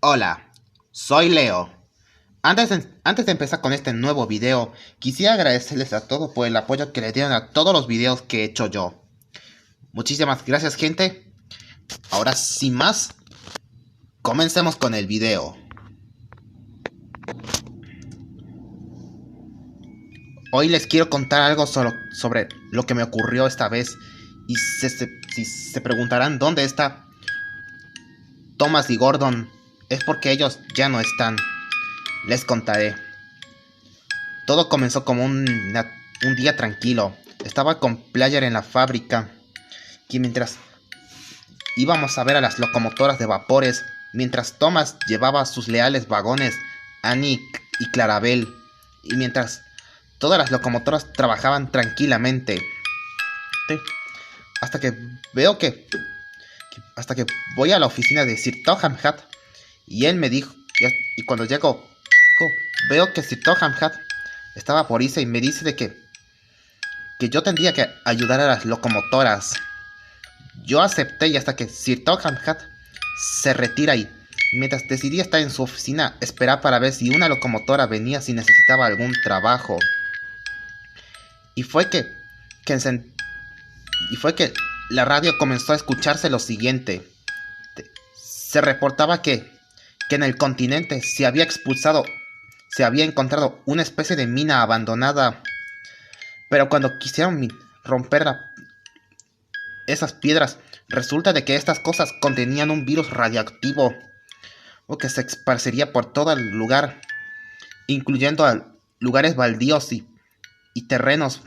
Hola, soy Leo. Antes de empezar con este nuevo video, quisiera agradecerles a todos por el apoyo que le dieron a todos los videos que he hecho yo. Muchísimas gracias, gente. Ahora, sin más, comencemos con el video. Hoy les quiero contar algo sobre lo que me ocurrió esta vez. Y si se preguntarán dónde está Thomas y Gordon, es porque ellos ya no están. Les contaré. Todo comenzó como un día tranquilo. Estaba con Player en la fábrica y mientras íbamos a ver a las locomotoras de vapores, mientras Thomas llevaba sus leales vagones, Annie y Clarabel, y mientras todas las locomotoras trabajaban tranquilamente. Sí, hasta que veo hasta que voy a la oficina de Sir Topham Hatt y él me dijo, y cuando llego, veo que Sir Topham Hatt estaba por irse y me dice que yo tendría que ayudar a las locomotoras. Yo acepté y hasta que Sir Topham Hatt se retira y mientras decidí estar en su oficina esperar para ver si una locomotora venía si necesitaba algún trabajo. Y fue que, y fue que la radio comenzó a escucharse lo siguiente. Se reportaba que en el continente se había encontrado una especie de mina abandonada. Pero cuando quisieron romper esas piedras, resulta de que estas cosas contenían un virus radioactivo o que se esparcería por todo el lugar, incluyendo a lugares baldíos y terrenos,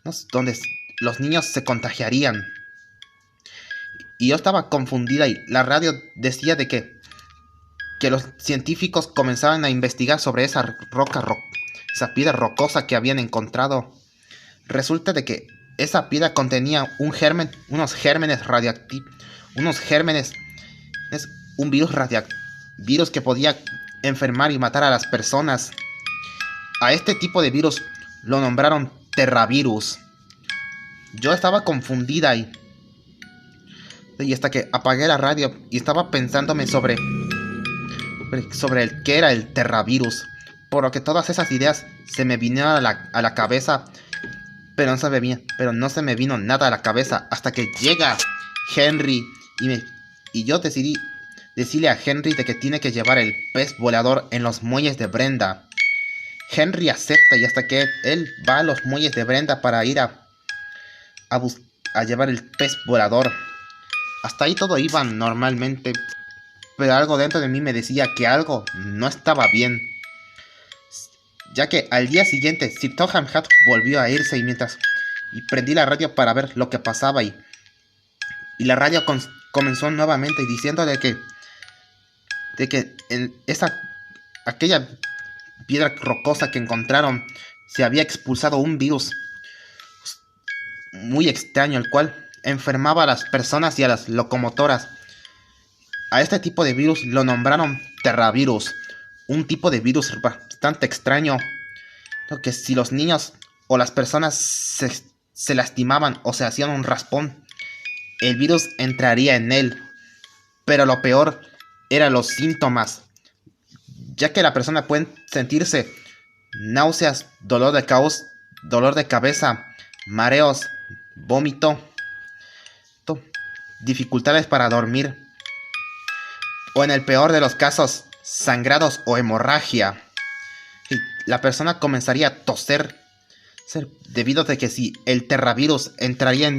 ¿no?, donde los niños se contagiarían. Y yo estaba confundida y la radio decía de que los científicos comenzaban a investigar sobre esa esa piedra rocosa que habían encontrado. Resulta de que esa piedra contenía unos gérmenes radioactivos, unos gérmenes, es un virus que podía enfermar y matar a las personas. A este tipo de virus lo nombraron Terravirus. Yo estaba confundida y hasta que apagué la radio y estaba pensándome sobre el que era el Terravirus, por lo que todas esas ideas se me vinieron a la cabeza. Pero no se me vino nada a la cabeza hasta que llega Henry y yo decidí decirle a Henry de que tiene que llevar el pez volador en los muelles de Brenda. Henry acepta y hasta que él va a los muelles de Brenda para ir a llevar el pez volador. Hasta ahí todo iba normalmente, pero algo dentro de mí me decía que algo no estaba bien, ya que al día siguiente Sir Topham Hatt volvió a irse y prendí la radio para ver lo que pasaba y la radio comenzó nuevamente diciendo de que en aquella piedra rocosa que encontraron se había expulsado un virus muy extraño, el cual enfermaba a las personas y a las locomotoras. A este tipo de virus lo nombraron Terravirus, un tipo de virus bastante extraño, que si los niños o las personas se lastimaban o se hacían un raspón, el virus entraría en él. Pero lo peor eran los síntomas, ya que la persona puede sentirse náuseas, dolor de cabeza, mareos, vómito, dificultades para dormir, o en el peor de los casos, sangrados o hemorragia. Y la persona comenzaría a toser debido a que si el terravirus entraría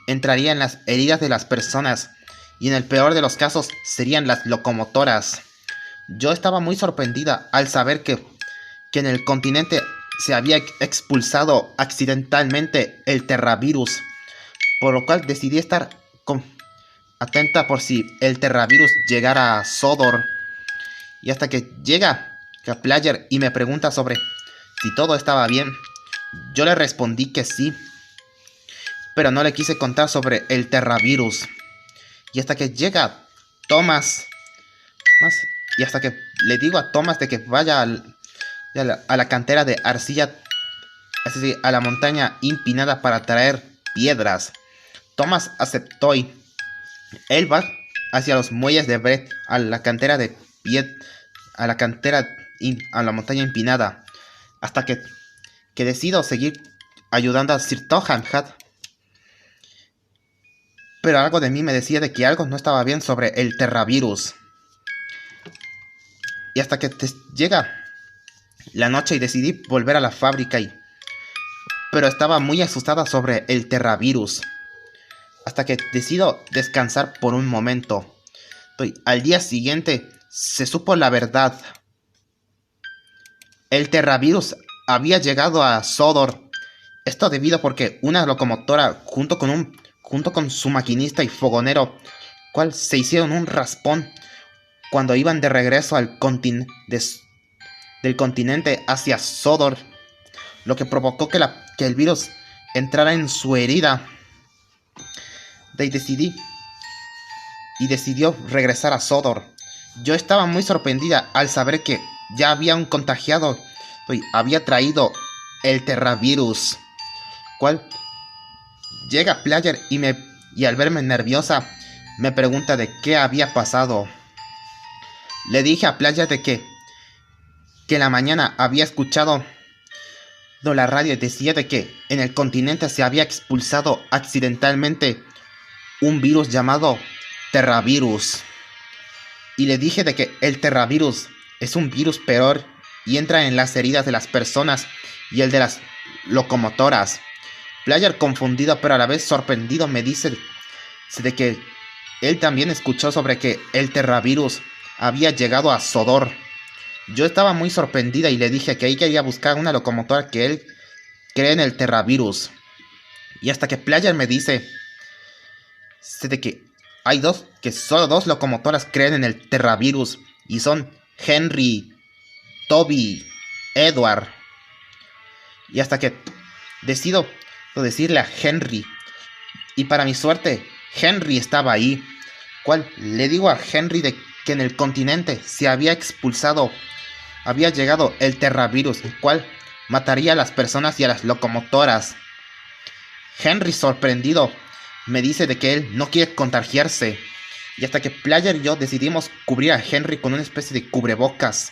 entraría en las heridas de las personas y en el peor de los casos serían las locomotoras. Yo estaba muy sorprendida al saber que en el continente se había expulsado accidentalmente el terravirus, por lo cual decidí estar atenta por si el terravirus llegara a Sodor. Y hasta que llega Player y me pregunta sobre si todo estaba bien, yo le respondí que sí, pero no le quise contar sobre el terravirus. Y hasta que llega Thomas, y hasta que le digo a Thomas de que vaya a la cantera de arcilla, es decir, a la montaña empinada para traer piedras. Thomas aceptó y él va hacia los muelles de Brett, a la cantera de Piet, a la cantera, a la montaña empinada, hasta que decido seguir ayudando a Sir Topham Hatt. Pero algo de mí me decía de que algo no estaba bien sobre el Terravirus. Y hasta que llega la noche y decidí volver a la fábrica pero estaba muy asustada sobre el Terravirus. Hasta que decido descansar por un momento. Al día siguiente se supo la verdad. El Terravirus había llegado a Sodor. Esto debido porque una locomotora junto con su maquinista y fogonero, cual se hicieron un raspón cuando iban de regreso del continente hacia Sodor, lo que provocó que el virus entrara en su herida. Decidió regresar a Sodor. Yo estaba muy sorprendida al saber que ya había un contagiado, había traído el Terravirus, cual llega Player y al verme nerviosa me pregunta de qué había pasado. Le dije a Player de que en la mañana había escuchado la radio y decía de que en el continente se había expulsado accidentalmente un virus llamado Terravirus. Y le dije de que el Terravirus es un virus peor y entra en las heridas de las personas y el de las locomotoras. Player, confundido pero a la vez sorprendido, me dice de que él también escuchó sobre que el Terravirus había llegado a Sodor. Yo estaba muy sorprendida y le dije que ahí quería buscar una locomotora que él cree en el Terravirus. Y hasta que Player me dice de que solo dos locomotoras creen en el Terravirus y son Henry, Toby, Edward. Y hasta que decido decirle a Henry, y para mi suerte Henry estaba ahí, cual le digo a Henry de que en el continente se había llegado el Terravirus, el cual mataría a las personas y a las locomotoras. Henry, sorprendido, me dice de que él no quiere contagiarse. Y hasta que Player y yo decidimos cubrir a Henry con una especie de cubrebocas.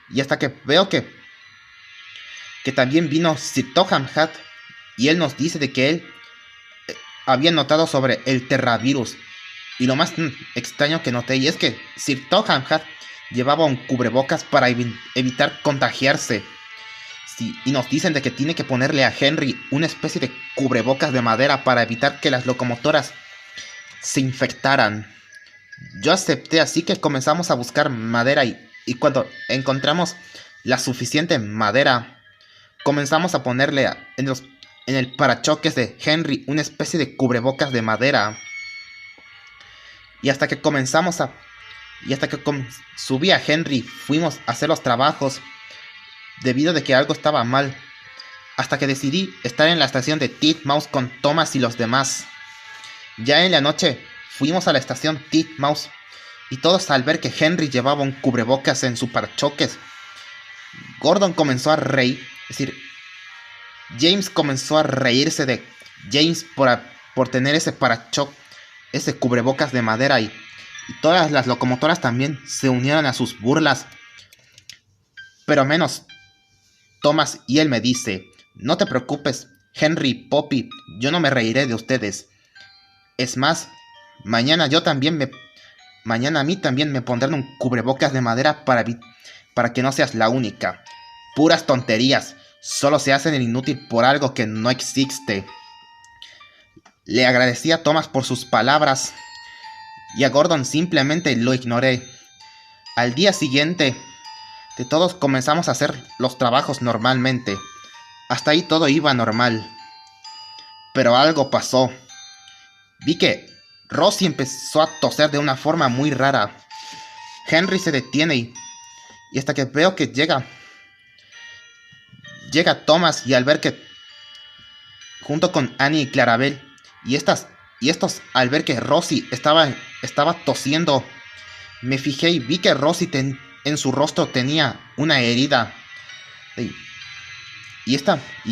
Y hasta que veo que también vino Sir Topham Hatt, y él nos dice de que él había notado sobre el Terravirus. Y lo más extraño que noté y es que Sir Topham Hatt llevaba un cubrebocas para evitar contagiarse. Sí, y nos dicen de que tiene que ponerle a Henry una especie de cubrebocas de madera para evitar que las locomotoras se infectaran. Yo acepté, así que comenzamos a buscar madera y cuando encontramos la suficiente madera, comenzamos a ponerle en el parachoques de Henry una especie de cubrebocas de madera. Y hasta que subí a Henry, fuimos a hacer los trabajos debido de que algo estaba mal. Hasta que decidí estar en la estación de Titmouse con Thomas y los demás. Ya en la noche fuimos a la estación Titmouse y todos al ver que Henry llevaba un cubrebocas en su parachoques, Gordon comenzó a reír, es decir, James comenzó a reírse de James por tener ese parachoques, ese cubrebocas de madera y todas las locomotoras también se unieron a sus burlas. Pero menos Thomas, y él me dice: no te preocupes, Henry, Poppy, yo no me reiré de ustedes. Es más, mañana a mí también me pondrán un cubrebocas de madera para que no seas la única. Puras tonterías, solo se hacen el inútil por algo que no existe. Le agradecí a Thomas por sus palabras y a Gordon simplemente lo ignoré. Al día siguiente, todos comenzamos a hacer los trabajos normalmente. Hasta ahí todo iba normal. Pero algo pasó. Vi que Rosie empezó a toser de una forma muy rara. Henry se detiene y hasta que veo que llega Thomas, y al ver que junto con Annie y Clarabel y estos al ver que Rosie estaba tosiendo, me fijé y vi que Rosie en su rostro tenía una herida. Y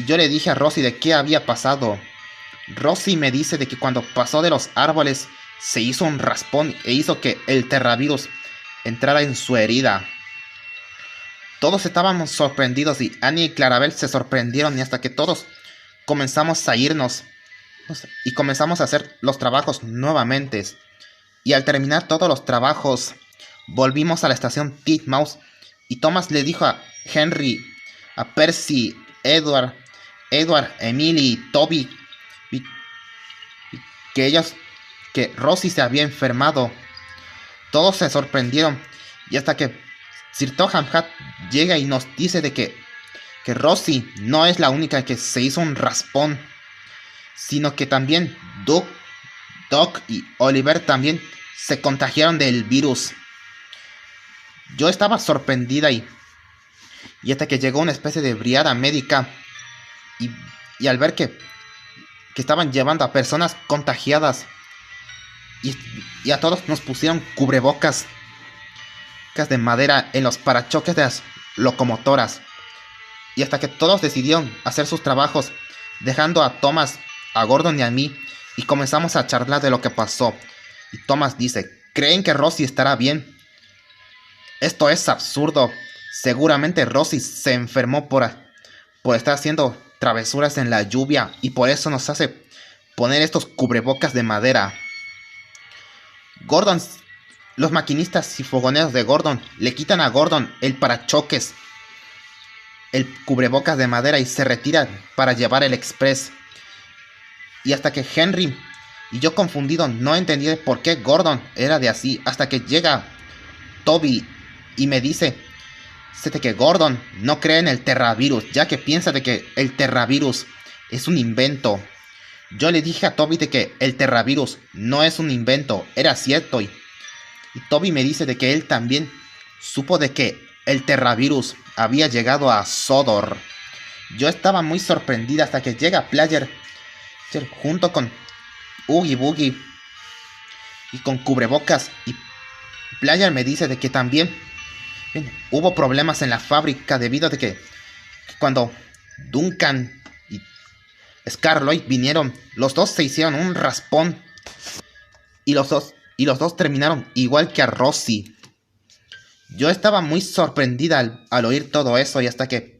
yo le dije a Rosie de qué había pasado. Rosie me dice de que cuando pasó de los árboles se hizo un raspón e hizo que el terravirus entrara en su herida. Todos estábamos sorprendidos y Annie y Clarabel se sorprendieron y hasta que todos comenzamos a irnos y comenzamos a hacer los trabajos nuevamente. Y al terminar todos los trabajos, volvimos a la estación Titmouse y Thomas le dijo a Henry, a Percy, Edward, Emily, Toby, que Rosie se había enfermado. Todos se sorprendieron y hasta que Sir Topham Hatt llega y nos dice de que Rosie no es la única que se hizo un raspón, sino que también Doc y Oliver también se contagiaron del virus. Yo estaba sorprendida y hasta que llegó una especie de brigada médica y al ver que estaban llevando a personas contagiadas y a todos nos pusieron cubrebocas de madera en los parachoques de las locomotoras y hasta que todos decidieron hacer sus trabajos dejando a Thomas, a Gordon y a mí y comenzamos a charlar de lo que pasó y Thomas dice, ¿creen que Rosie estará bien? Esto es absurdo, seguramente Rosie se enfermó por estar haciendo travesuras en la lluvia y por eso nos hace poner estos cubrebocas de madera. Gordon, los maquinistas y fogoneros de Gordon le quitan a Gordon el parachoques, el cubrebocas de madera y se retiran para llevar el express. Y hasta que Henry y yo confundido no entendí por qué Gordon era de así, hasta que llega Toby y me dice que Gordon no cree en el terravirus, ya que piensa de que el terravirus es un invento. Yo le dije a Toby de que el terravirus no es un invento, era cierto y Toby me dice de que él también supo de que el terravirus había llegado a Sodor. Yo estaba muy sorprendida hasta que llega Player junto con Oogie Boogie y con cubrebocas y Player me dice de que también hubo problemas en la fábrica debido a que cuando Duncan y Scarloyd vinieron, los dos se hicieron un raspón y los dos terminaron igual que a Rosie. Yo estaba muy sorprendida al oír todo eso y hasta que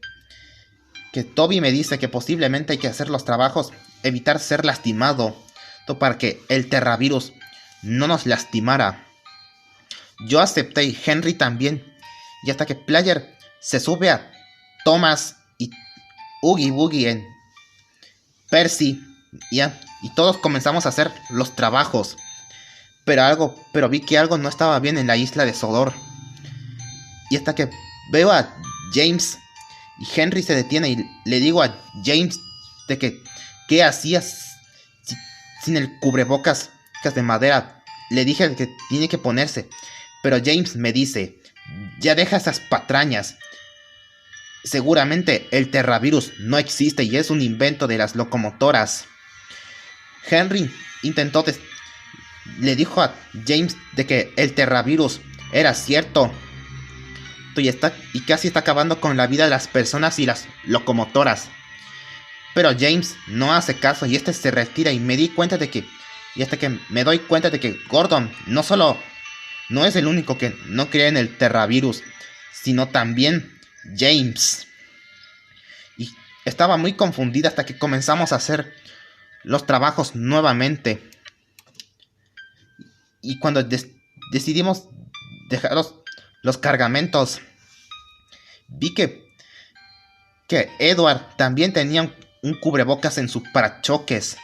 Toby me dice que posiblemente hay que hacer los trabajos, evitar ser lastimado, para que el terravirus no nos lastimara. Yo acepté y Henry también. Y hasta que Player se sube a Thomas y Oogie Boogie en Percy y todos comenzamos a hacer los trabajos. Pero vi que algo no estaba bien en la isla de Sodor. Y hasta que veo a James y Henry se detiene y le digo a James de que ¿qué hacías sin el cubrebocas de madera? Le dije que tiene que ponerse. Pero James me dice, ya deja esas patrañas. Seguramente el terravirus no existe y es un invento de las locomotoras. Henry le dijo a James de que el terravirus era cierto y casi está acabando con la vida de las personas y las locomotoras. Pero James no hace caso y se retira y me di cuenta de que y hasta que me doy cuenta de que Gordon no es el único que no cree en el terravirus, sino también James. Y estaba muy confundida hasta que comenzamos a hacer los trabajos nuevamente. Y cuando decidimos dejar los cargamentos, vi que Edward también tenía un cubrebocas en sus parachoques.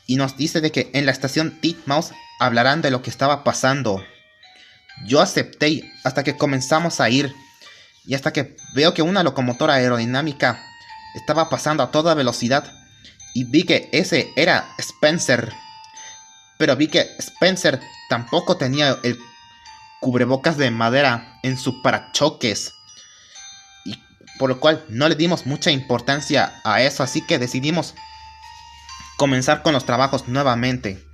Y nos dice de que en la estación Titmouse hablarán de lo que estaba pasando. Yo acepté hasta que comenzamos a ir. Y hasta que veo que una locomotora aerodinámica estaba pasando a toda velocidad. Y vi que ese era Spencer. Pero vi que Spencer tampoco tenía el cubrebocas de madera en sus parachoques. Y por lo cual no le dimos mucha importancia a eso. Así que decidimos comenzar con los trabajos nuevamente.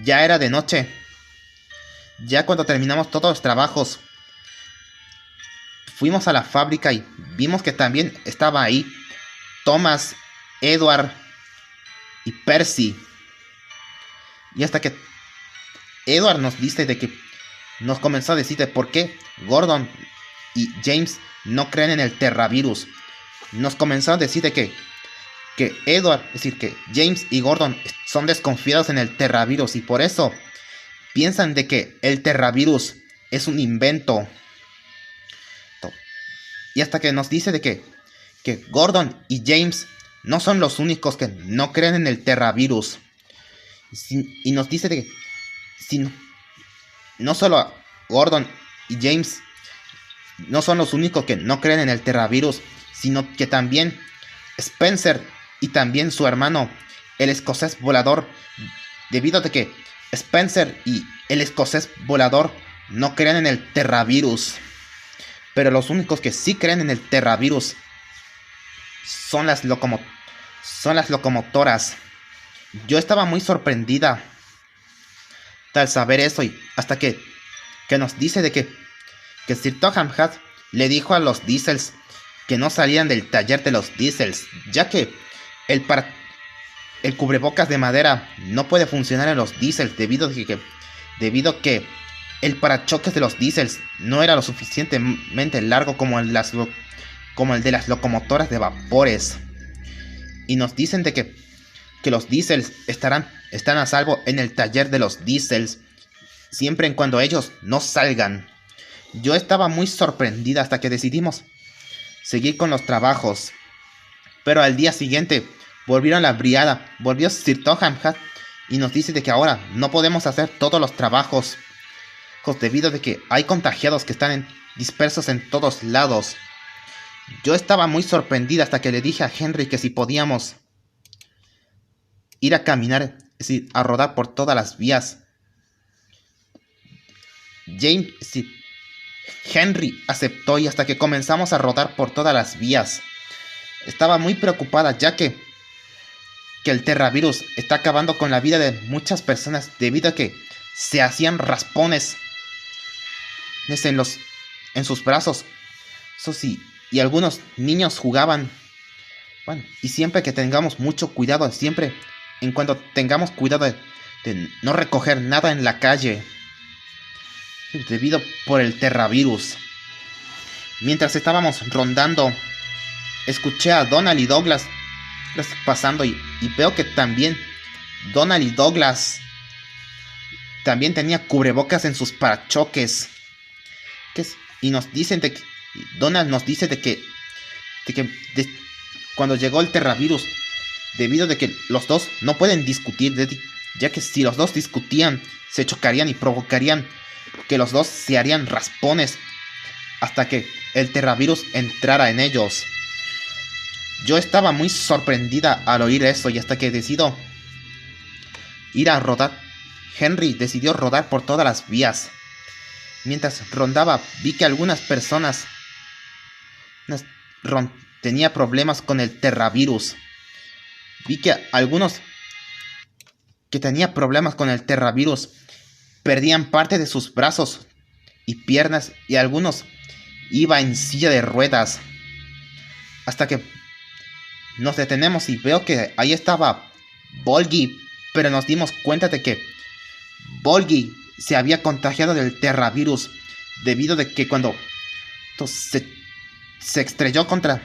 Ya era de noche. Ya cuando terminamos todos los trabajos, fuimos a la fábrica y vimos que también estaba ahí Thomas, Edward y Percy. Y hasta que Edward nos dice de que nos comenzó a decir de por qué Gordon y James no creen en el Terravirus. Nos comenzó a decir de que Edward, es decir, que James y Gordon son desconfiados en el Terravirus y por eso piensan de que el Terravirus es un invento. Y hasta que nos dice de que Gordon y James no son los únicos que no creen en el Terravirus. Y nos dice de que no solo Gordon y James no son los únicos que no creen en el Terravirus, sino que también Spencer y también su hermano, el escocés volador, debido a que Spencer y el escocés volador no creen en el Terravirus. Pero los únicos que sí creen en el Terravirus son las locomotoras. Yo estaba muy sorprendida al saber eso y hasta que nos dice de que Sir Topham Hatt le dijo a los Diesels que no salían del taller de los Diesels, ya que el cubrebocas de madera no puede funcionar en los Diesels debido a que el parachoques de los Diesels no era lo suficientemente largo como el de las locomotoras de vapores. Y nos dicen de que los Diesels están a salvo en el taller de los Diesels siempre en cuando ellos no salgan. Yo estaba muy sorprendida hasta que decidimos seguir con los trabajos. Pero al día siguiente volvieron la brigada, volvió Sir Topham Hatt y nos dice de que ahora no podemos hacer todos los trabajos debido a que hay contagiados que están dispersos en todos lados. Yo estaba muy sorprendida hasta que le dije a Henry que si podíamos ir a caminar, es decir, a rodar por todas las vías. Henry aceptó y hasta que comenzamos a rodar por todas las vías. Estaba muy preocupada ya que el Terravirus está acabando con la vida de muchas personas debido a que se hacían raspones en sus brazos. Eso sí, y algunos niños jugaban. Bueno, y siempre que tengamos mucho cuidado, siempre en cuanto tengamos cuidado de no recoger nada en la calle debido por el Terravirus. Mientras estábamos rondando, escuché a Donald y Douglas pasando y veo que también Donald y Douglas también tenía cubrebocas en sus parachoques. Y nos dicen de que Donald nos dice de que cuando llegó el Terravirus, debido a que los dos no pueden discutir, ya que si los dos discutían se chocarían y provocarían que los dos se harían raspones hasta que el Terravirus entrara en ellos. Yo estaba muy sorprendida al oír eso y hasta que decido ir a rodar, Henry decidió rodar por todas las vías. Mientras rondaba, vi que algunas personas tenía problemas con el Terravirus. Vi que algunos que tenían problemas con el Terravirus perdían parte de sus brazos y piernas y algunos iban en silla de ruedas. Hasta que nos detenemos y veo que ahí estaba Volgi, pero nos dimos cuenta de que Volgi se había contagiado del Terravirus debido a que cuando se estrelló contra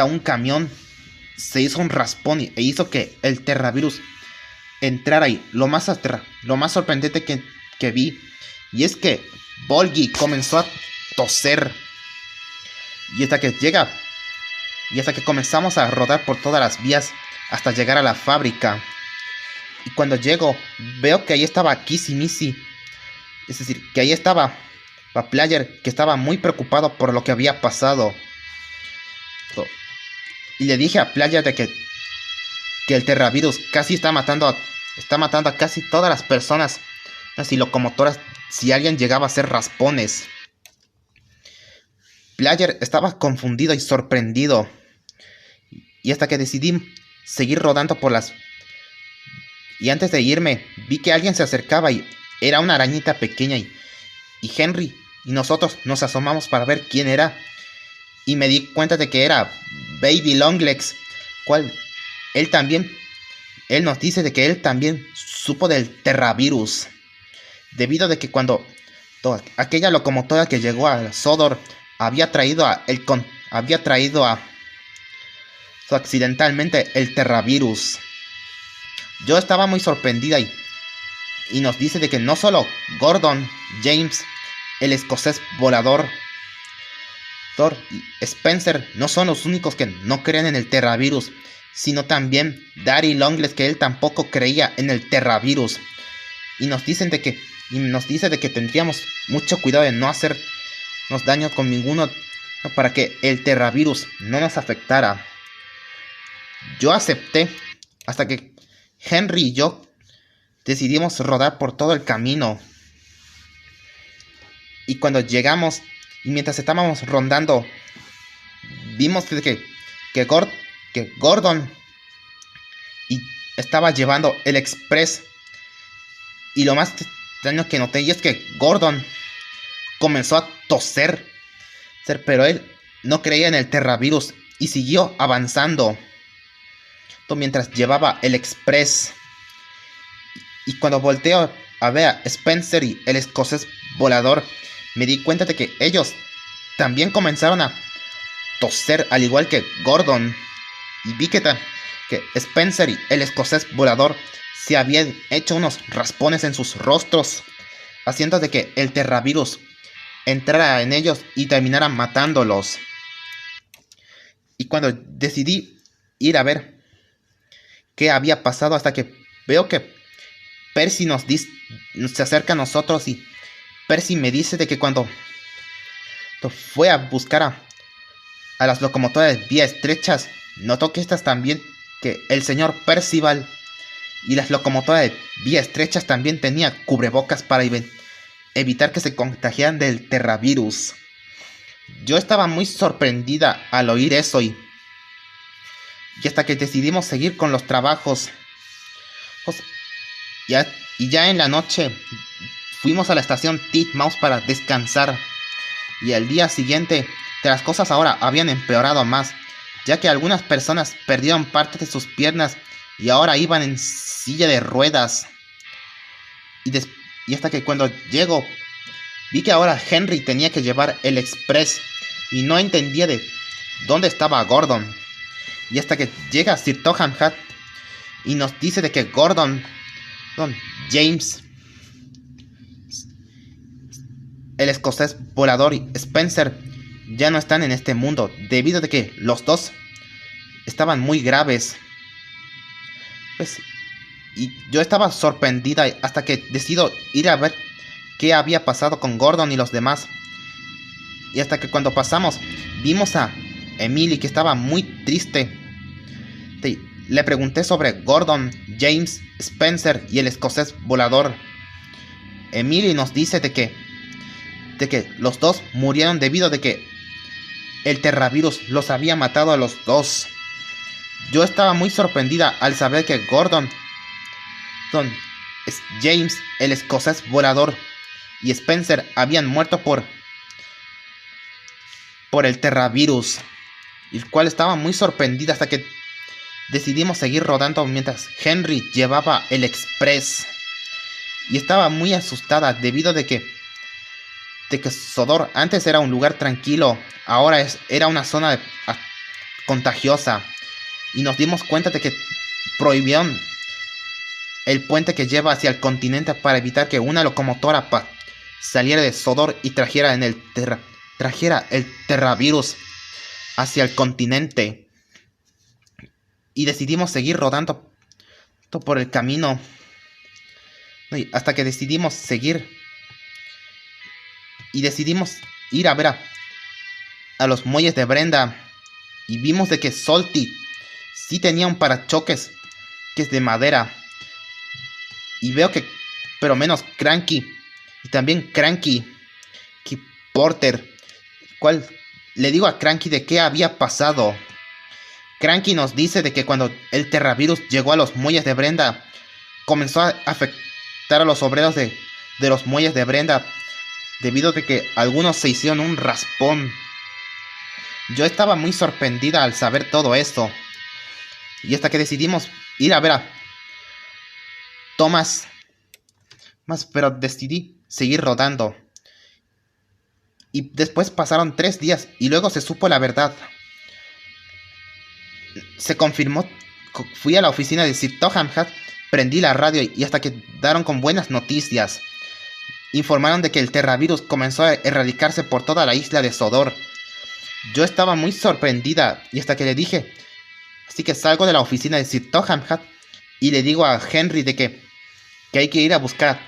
un camión se hizo un raspón e hizo que el Terravirus entrara ahí. Lo más sorprendente que vi y es que Volgi comenzó a toser y hasta que comenzamos a rodar por todas las vías hasta llegar a la fábrica. Y cuando llego, veo que ahí estaba Kissy Missy. Es decir, que ahí estaba Player, que estaba muy preocupado por lo que había pasado. Y le dije a Player de que el Terravirus casi está matando a casi todas las personas, las locomotoras, si alguien llegaba a hacer raspones. Player estaba confundido y sorprendido. Y hasta que decidí seguir rodando por las... Y antes de irme, vi que alguien se acercaba y era una arañita pequeña y Henry y nosotros nos asomamos para ver quién era. Y me di cuenta de que era Baby Longlegs, cual él también él nos dice de que él también supo del Terravirus, debido de que cuando aquella locomotora que llegó a Sodor había traído accidentalmente el Terravirus. Yo estaba muy sorprendida y nos dice de que no solo Gordon, James, el escocés volador, Thor y Spencer no son los únicos que no creen en el Terravirus, sino también Daddy Longlegs, que él tampoco creía en el Terravirus. Y nos dice de que tendríamos mucho cuidado de no hacernos daño con ninguno para que el Terravirus no nos afectara. Yo acepté hasta que Henry y yo decidimos rodar por todo el camino. Y cuando llegamos y mientras estábamos rondando, vimos que Gordon estaba llevando el Express. Y lo más extraño que noté es que Gordon comenzó a toser, pero él no creía en el Terravirus y siguió avanzando mientras llevaba el Express. Y cuando volteo a ver a Spencer y el escocés volador, me di cuenta de que ellos también comenzaron a toser al igual que Gordon. Y vi que Spencer y el escocés volador se habían hecho unos raspones en sus rostros, haciendo de que el Terravirus entrara en ellos y terminara matándolos. Y cuando decidí ir a ver qué había pasado, hasta que veo que Percy se acerca a nosotros y Percy me dice de que cuando fue a buscar a las locomotoras de vía estrechas, notó que estas también, que el señor Percival y las locomotoras de vía estrechas también tenían cubrebocas para evitar que se contagiaran del Terravirus. Yo estaba muy sorprendida al oír eso y hasta que decidimos seguir con los trabajos. Y ya en la noche fuimos a la estación Titmouse para descansar. Y al día siguiente las cosas ahora habían empeorado más, ya que algunas personas perdieron parte de sus piernas y ahora iban en silla de ruedas. Y hasta que cuando llego, vi que ahora Henry tenía que llevar el Express y no entendía de dónde estaba Gordon. Y hasta que llega Sir Topham Hatt y nos dice de que James, el escocés volador y Spencer ya no están en este mundo, debido a que los dos estaban muy graves. Y yo estaba sorprendida hasta que decido ir a ver qué había pasado con Gordon y los demás. Y hasta que cuando pasamos, vimos a Emily, que estaba muy triste. Le pregunté sobre Gordon, James, Spencer y el escocés volador. Emily nos dice de que los dos murieron debido a que el Terravirus los había matado a los dos. Yo estaba muy sorprendida al saber que Gordon, James, el escocés volador y Spencer habían muerto por el Terravirus, el cual estaba muy sorprendida hasta que decidimos seguir rodando mientras Henry llevaba el Express. Y estaba muy asustada debido a que Sodor antes era un lugar tranquilo, ahora era una zona contagiosa. Y nos dimos cuenta de que prohibieron el puente que lleva hacia el continente para evitar que una locomotora saliera de Sodor y trajera el Terravirus hacia el continente. Y decidimos seguir rodando por el camino hasta que decidimos seguir y decidimos ir a ver a los muelles de Brenda. Y vimos de que Salty sí tenía un parachoques que es de madera. Y veo que, pero menos Cranky. Y también Cranky Porter. Cual le digo a Cranky de qué había pasado. Cranky nos dice de que cuando el Terravirus llegó a los muelles de Brenda, comenzó a afectar a los obreros de los muelles de Brenda, debido a que algunos se hicieron un raspón. Yo estaba muy sorprendida al saber todo esto. Y hasta que decidimos ir a ver Thomas, pero decidí seguir rodando. Y después pasaron 3 días y luego se supo la verdad. Se confirmó, fui a la oficina de Sir Topham Hatt, prendí la radio y hasta que daron con buenas noticias. Informaron de que el terravirus comenzó a erradicarse por toda la isla de Sodor. Yo estaba muy sorprendida y hasta que le dije, así que salgo de la oficina de Sir Topham Hatt y le digo a Henry de que hay que ir a buscar a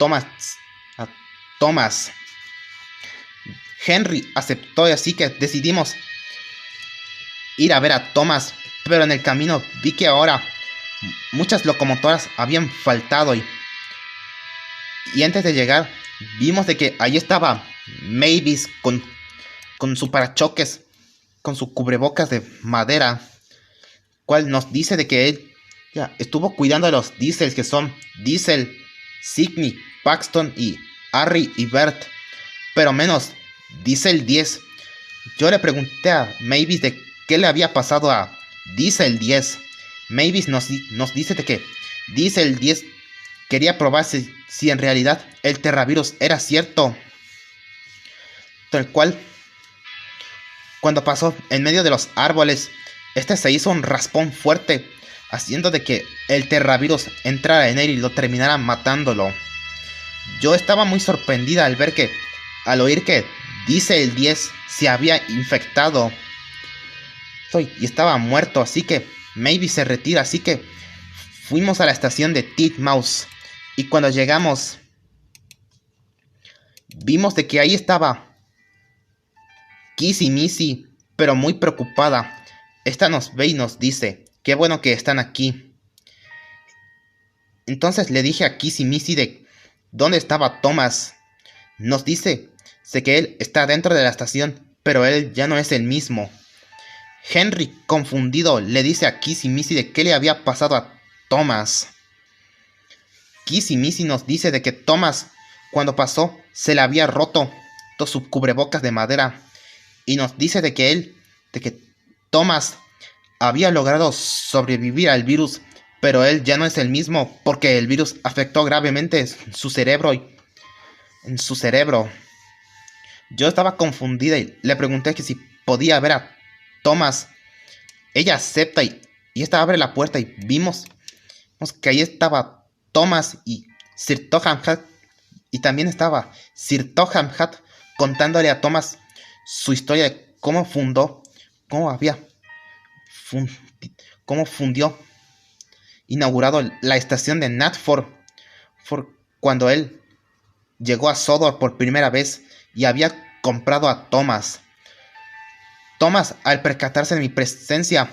Thomas. Henry aceptó y así que decidimos ir a ver a Thomas, pero en el camino vi que ahora muchas locomotoras habían faltado y antes de llegar vimos de que ahí estaba Mavis con su parachoques, con su cubrebocas de madera, cual nos dice de que él ya estuvo cuidando de los Diesels, que son Diesel, Sidney, Paxton y Harry y Bert, pero menos Diesel 10. Yo le pregunté a Mavis de qué le había pasado a Diesel 10. Mavis nos dice de que Diesel 10 quería probar si en realidad el terravirus era cierto. Tal cual, cuando pasó en medio de los árboles, se hizo un raspón fuerte, haciendo de que el terravirus entrara en él y lo terminara matándolo. Yo estaba muy sorprendida al oír que Diesel 10 se había infectado y estaba muerto, así que Mavis se retira, así que fuimos a la estación de Titmouse y cuando llegamos vimos de que ahí estaba Kissy Missy, pero muy preocupada. Esta nos ve y nos dice, qué bueno que están aquí. Entonces le dije a Kissy Missy de dónde estaba Thomas. Nos dice que él está dentro de la estación, pero él ya no es el mismo. Henry, confundido, le dice a Kissy Missy de qué le había pasado a Thomas. Kissy Missy nos dice de que Thomas, cuando pasó, se le había roto todo su cubrebocas de madera. Y nos dice de que Thomas había logrado sobrevivir al virus, pero él ya no es el mismo porque el virus afectó gravemente su cerebro en su cerebro. Yo estaba confundida y le pregunté que si podía ver a Thomas. Ella acepta y esta abre la puerta y vimos que ahí estaba Thomas y Sir Topham Hatt, y también estaba Sir Topham Hatt contándole a Thomas su historia de cómo fundió, inaugurado la estación de Knapford cuando él llegó a Sodor por primera vez y había comprado a Thomas. Thomas, al percatarse de mi presencia,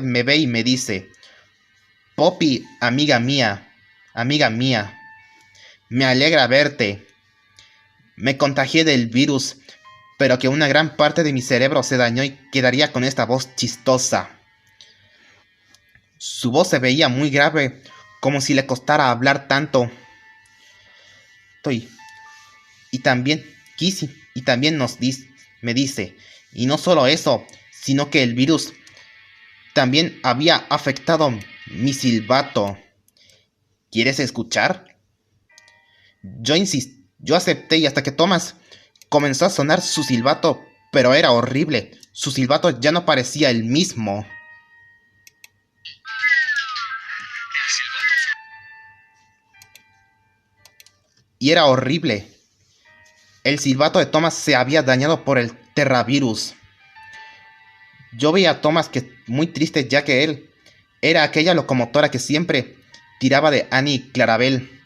me ve y me dice, Poppy, amiga mía, me alegra verte. Me contagié del virus, pero que una gran parte de mi cerebro se dañó y quedaría con esta voz chistosa. Su voz se veía muy grave, como si le costara hablar tanto. Y también Kissy, y también me dice, y no solo eso, sino que el virus también había afectado mi silbato. ¿Quieres escuchar? Yo acepté y hasta que Thomas comenzó a sonar su silbato, pero era horrible. Su silbato ya no parecía el mismo. Y era horrible. El silbato de Thomas se había dañado por el terravirus. Yo veía a Thomas muy triste, ya que él era aquella locomotora que siempre tiraba de Annie y Clarabel.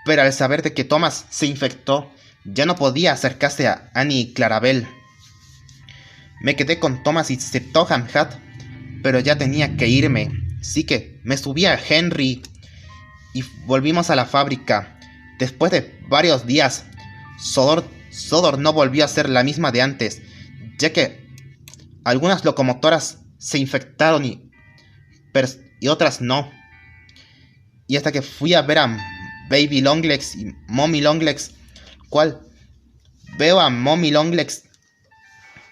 Pero al saber de que Thomas se infectó, ya no podía acercarse a Annie y Clarabel. Me quedé con Thomas y Sir Topham Hatt, pero ya tenía que irme. Así que me subí a Henry y volvimos a la fábrica. Después de varios días, Sodor no volvió a ser la misma de antes, ya que algunas locomotoras se infectaron y otras no. Y hasta que fui a ver a Baby Longlegs y Mommy Longlegs, cual veo a Mommy Longlegs,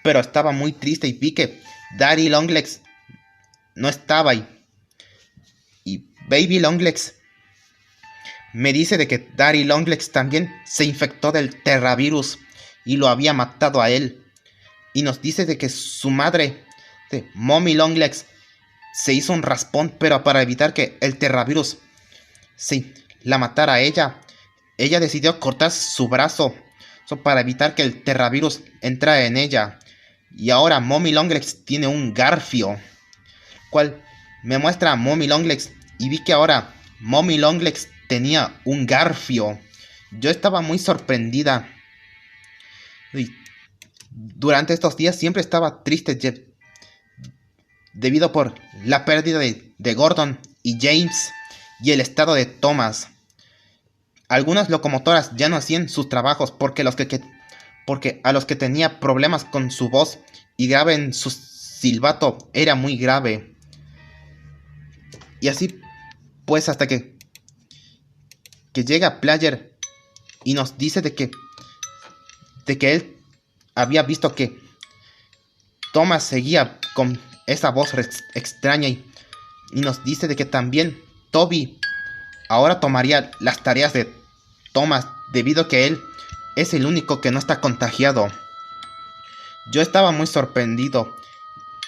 pero estaba muy triste y vi que Daddy Longlegs no estaba ahí. Y Baby Longlegs Me dice de que Daddy Longlegs también se infectó del Terravirus y lo había matado a él. Y nos dice de que su madre, de Mommy Longlegs, se hizo un raspón, pero para evitar que el Terravirus la matara a ella, ella decidió cortar su brazo para evitar que el Terravirus entrara en ella. Y ahora Mommy Longlegs tiene un garfio, cual me muestra a Mommy Longlegs y vi que ahora Mommy Longlegs tenía un garfio. Yo estaba muy sorprendida. Y durante estos días siempre estaba triste debido por la pérdida de Gordon y James y el estado de Thomas. Algunas locomotoras ya no hacían sus trabajos porque a los que tenía problemas con su voz y grave en su silbato era muy grave. Y así pues hasta que llega Player y nos dice de que él había visto que Thomas seguía con esa voz extraña y nos dice de que también Toby ahora tomaría las tareas de Thomas debido a que él es el único que no está contagiado. Yo estaba muy sorprendido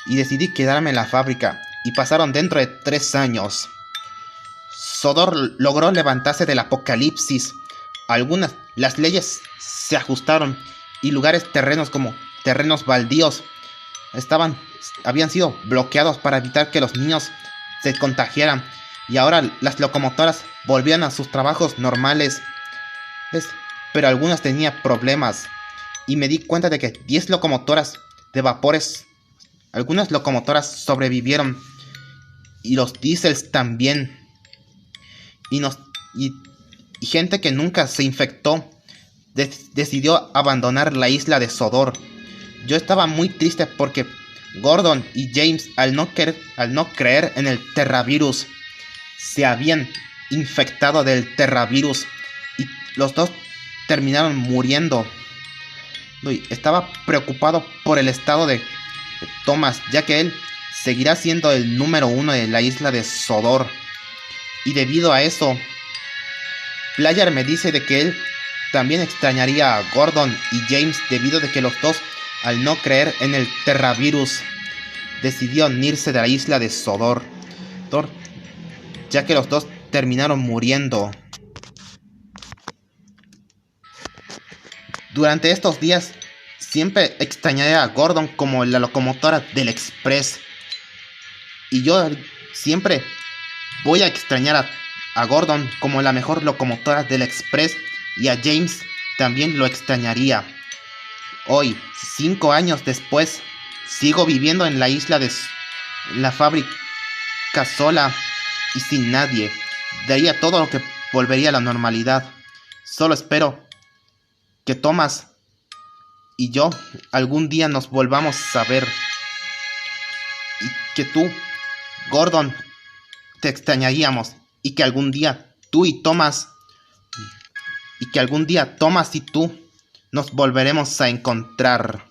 y decidí quedarme en la fábrica y pasaron dentro de 3 años. Sodor logró levantarse del apocalipsis. Las leyes se ajustaron y terrenos como terrenos baldíos habían sido bloqueados para evitar que los niños se contagiaran. Y ahora las locomotoras volvían a sus trabajos normales. Pero algunas tenían problemas. Y me di cuenta de que 10 locomotoras de vapores, algunas locomotoras sobrevivieron. Y los diésels también. Y gente que nunca se infectó decidió abandonar la isla de Sodor. Yo estaba muy triste porque Gordon y James, al no creer en el Terravirus, se habían infectado del Terravirus y los dos terminaron muriendo. Estaba preocupado por el estado de Thomas, ya que él seguirá siendo el número 1 de la isla de Sodor. Y debido a eso, Player me dice de que él también extrañaría a Gordon y James debido de que los dos, al no creer en el Terravirus, decidieron irse de la isla de Sodor, ya que los dos terminaron muriendo. Durante estos días siempre extrañaré a Gordon como la locomotora del Express. Y yo siempre voy a extrañar a Gordon como la mejor locomotora del Express, y a James también lo extrañaría. Hoy, 5 años después, sigo viviendo en la isla de la fábrica sola y sin nadie. Daría todo lo que volvería a la normalidad. Solo espero que Thomas y yo algún día nos volvamos a ver. Y que tú, Gordon, te extrañaríamos. Y que algún día Thomas y tú nos volveremos a encontrar.